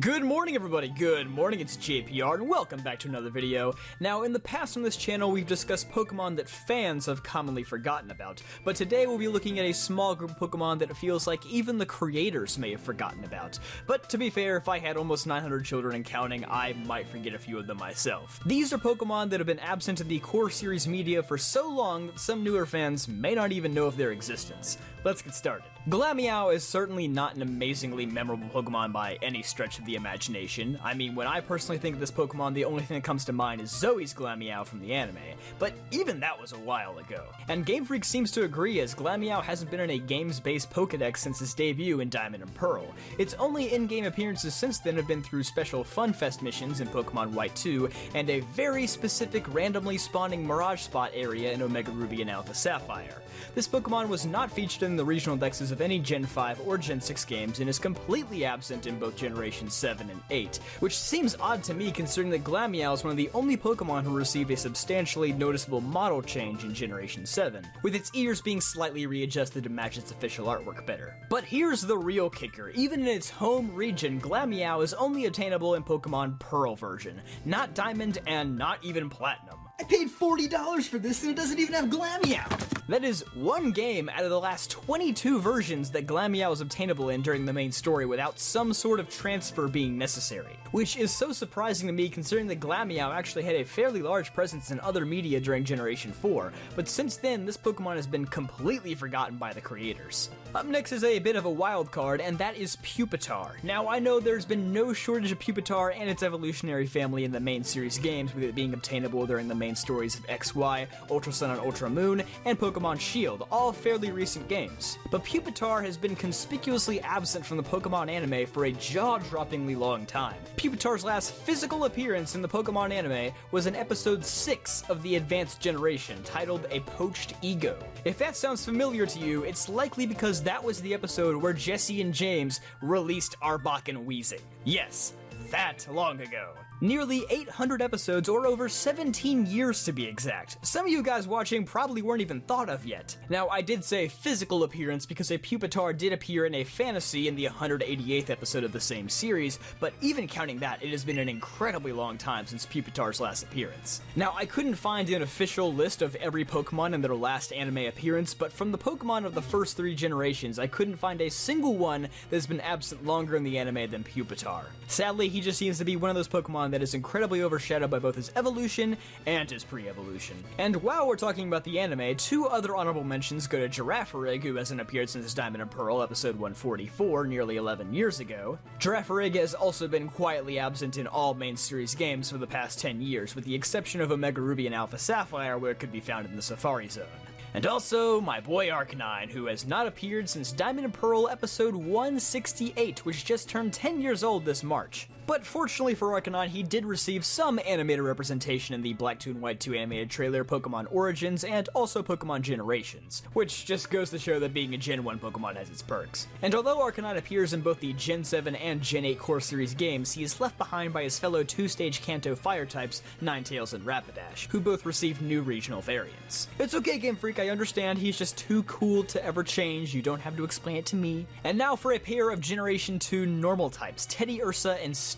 Good morning, everybody. Good morning, it's JPR, and welcome back to another video. Now, in the past on this channel, we've discussed Pokemon that fans have commonly forgotten about, but today we'll be looking at a small group of Pokemon that it feels like even the creators may have forgotten about. But to be fair, if I had almost 900 children and counting, I might forget a few of them myself. These are Pokemon that have been absent in the core series media for so long that some newer fans may not even know of their existence. Let's get started. Glameow is certainly not an amazingly memorable Pokemon by any stretch of the imagination. I mean, when I personally think of this Pokemon, the only thing that comes to mind is Zoe's Glameow from the anime, but even that was a while ago. And Game Freak seems to agree, as Glameow hasn't been in a games-based Pokedex since its debut in Diamond and Pearl. Its only in-game appearances since then have been through special FunFest missions in Pokemon White 2, and a very specific randomly spawning Mirage Spot area in Omega Ruby and Alpha Sapphire. This Pokemon was not featured in the regional dexes of any Gen 5 or Gen 6 games and is completely absent in both Generations 7 and 8, which seems odd to me considering that Glameow is one of the only Pokemon who received a substantially noticeable model change in Generation 7, with its ears being slightly readjusted to match its official artwork better. But here's the real kicker: even in its home region, Glameow is only obtainable in Pokemon Pearl version, not Diamond and not even Platinum. I paid $40 for this and it doesn't even have Glameow! That is one game out of the last 22 versions that Glameow is obtainable in during the main story without some sort of transfer being necessary. Which is so surprising to me considering that Glameow actually had a fairly large presence in other media during Generation 4, but since then this Pokemon has been completely forgotten by the creators. Up next is a bit of a wild card, and that is Pupitar. Now, I know there's been no shortage of Pupitar and its evolutionary family in the main series games, with it being obtainable during the main stories of XY, Ultra Sun and Ultra Moon, and Pokemon Shield, all fairly recent games. But Pupitar has been conspicuously absent from the Pokemon anime for a jaw-droppingly long time. Pupitar's last physical appearance in the Pokemon anime was in episode 6 of the Advanced Generation, titled A Poached Ego. If that sounds familiar to you, it's likely because that was the episode where Jesse and James released Arbok and Weezing. Yes, that long ago. Nearly 800 episodes, or over 17 years to be exact. Some of you guys watching probably weren't even thought of yet. Now, I did say physical appearance because a Pupitar did appear in a fantasy in the 188th episode of the same series, but even counting that, it has been an incredibly long time since Pupitar's last appearance. Now, I couldn't find an official list of every Pokemon in their last anime appearance, but from the Pokemon of the first 3 generations, I couldn't find a single one that's been absent longer in the anime than Pupitar. Sadly, he just seems to be one of those Pokemon that is incredibly overshadowed by both his evolution and his pre-evolution. And while we're talking about the anime, 2 other honorable mentions go to Girafarig, who hasn't appeared since Diamond and Pearl episode 144, nearly 11 years ago. Girafarig has also been quietly absent in all main series games for the past 10 years, with the exception of Omega Ruby and Alpha Sapphire, where it could be found in the Safari Zone. And also, my boy Arcanine, who has not appeared since Diamond and Pearl episode 168, which just turned 10 years old this March. But fortunately for Arcanine, he did receive some animated representation in the Black 2 and White 2 animated trailer, Pokemon Origins, and also Pokemon Generations, which just goes to show that being a Gen 1 Pokemon has its perks. And although Arcanine appears in both the Gen 7 and Gen 8 core series games, he is left behind by his fellow 2-stage Kanto fire types, Ninetales and Rapidash, who both received new regional variants. It's okay, Game Freak, I understand, he's just too cool to ever change, you don't have to explain it to me. And now for a pair of Generation 2 normal types, Teddiursa and Stantler.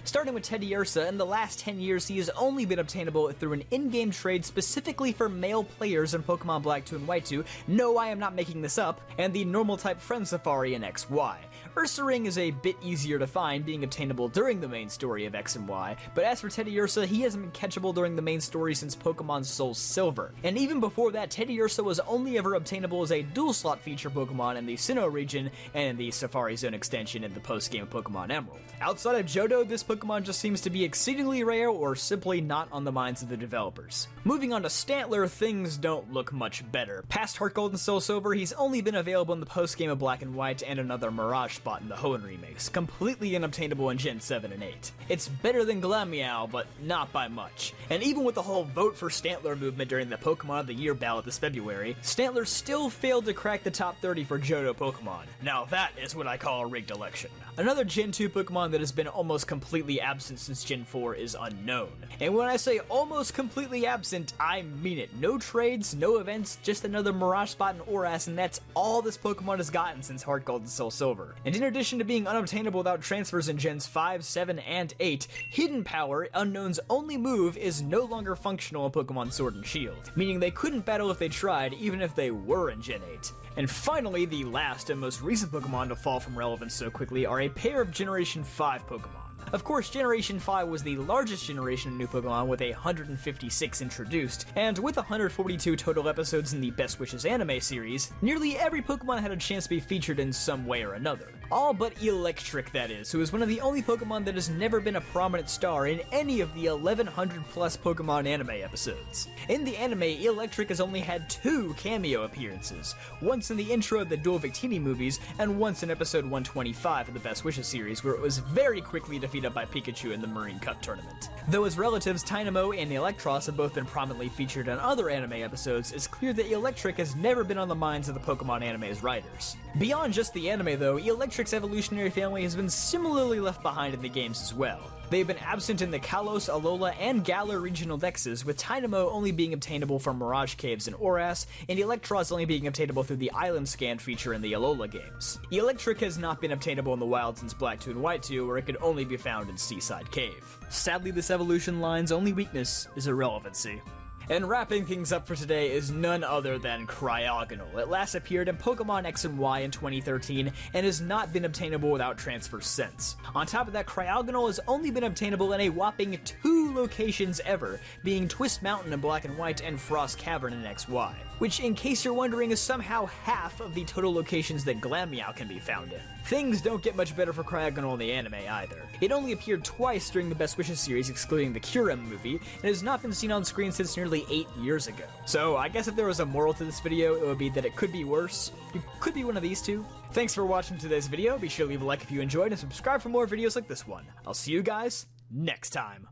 Starting with Teddiursa, in the last 10 years he has only been obtainable through an in-game trade specifically for male players in Pokemon Black 2 and White 2, no, I am not making this up, and the normal type Friend Safari in XY. Ursaring is a bit easier to find, being obtainable during the main story of X and Y, but as for Teddiursa, he hasn't been catchable during the main story since Pokemon Soul Silver. And even before that, Teddiursa was only ever obtainable as a dual-slot feature Pokemon in the Sinnoh region and in the Safari Zone extension in the post-game Pokemon Emerald. Outside of Johto, this Pokemon just seems to be exceedingly rare or simply not on the minds of the developers. Moving on to Stantler, things don't look much better. Past Heart Gold and Soul Silver, he's only been available in the post-game of Black and White and another Mirage Spot in the Hoenn remakes, completely unobtainable in Gen 7 and 8. It's better than Glameow, but not by much. And even with the whole vote for Stantler movement during the Pokemon of the Year ballot this February, Stantler still failed to crack the top 30 for Johto Pokemon. Now that is what I call a rigged election. Another Gen 2 Pokemon that has been almost completely absent since Gen 4 is Unown. And when I say almost completely absent, I mean it. No trades, no events, just another Mirage Spot in Oras, and that's all this Pokemon has gotten since Heart Gold and Soul Silver. And in addition to being unobtainable without transfers in Gens 5, 7, and 8, Hidden Power, Unown's only move, is no longer functional in Pokemon Sword and Shield, meaning they couldn't battle if they tried, even if they were in Gen 8. And finally, the last and most recent Pokemon to fall from relevance so quickly are a pair of Generation 5 Pokemon. Of course, Generation 5 was the largest generation of new Pokemon with 156 introduced, and with 142 total episodes in the Best Wishes anime series, nearly every Pokemon had a chance to be featured in some way or another. All but Eelektrik, that is, who is one of the only Pokemon that has never been a prominent star in any of the 1100 plus Pokemon anime episodes. In the anime, Eelektrik has only had 2 cameo appearances, once in the intro of the Dual Victini movies, and once in episode 125 of the Best Wishes series, where it was very quickly defeated by Pikachu in the Marine Cup tournament. Though his relatives Tynamo and Eelektross have both been prominently featured in other anime episodes, it's clear that Eelektrik has never been on the minds of the Pokemon anime's writers. Beyond just the anime though, Eelektrik's evolutionary family has been similarly left behind in the games as well. They've been absent in the Kalos, Alola, and Galar regional dexes, with Tynamo only being obtainable from Mirage Caves in Oras, and Eelektross only being obtainable through the Island Scan feature in the Alola games. Eelektrik has not been obtainable in the wild since Black 2 and White 2, where it could only be found in Seaside Cave. Sadly, this evolution line's only weakness is irrelevancy. And wrapping things up for today is none other than Cryogonal. It last appeared in Pokemon X and Y in 2013 and has not been obtainable without transfers since. On top of that, Cryogonal has only been obtainable in a whopping 2 locations ever, being Twist Mountain in Black and White and Frost Cavern in XY, which, in case you're wondering, is somehow half of the total locations that Glameow can be found in. Things don't get much better for Cryogonal in the anime either. It only appeared twice during the Best Wishes series, excluding the Kyurem movie, and has not been seen on screen since nearly 8 years ago. So I guess if there was a moral to this video, it would be that it could be worse. You could be one of these two. Thanks for watching today's video. Be sure to leave a like if you enjoyed and subscribe for more videos like this one. I'll see you guys next time.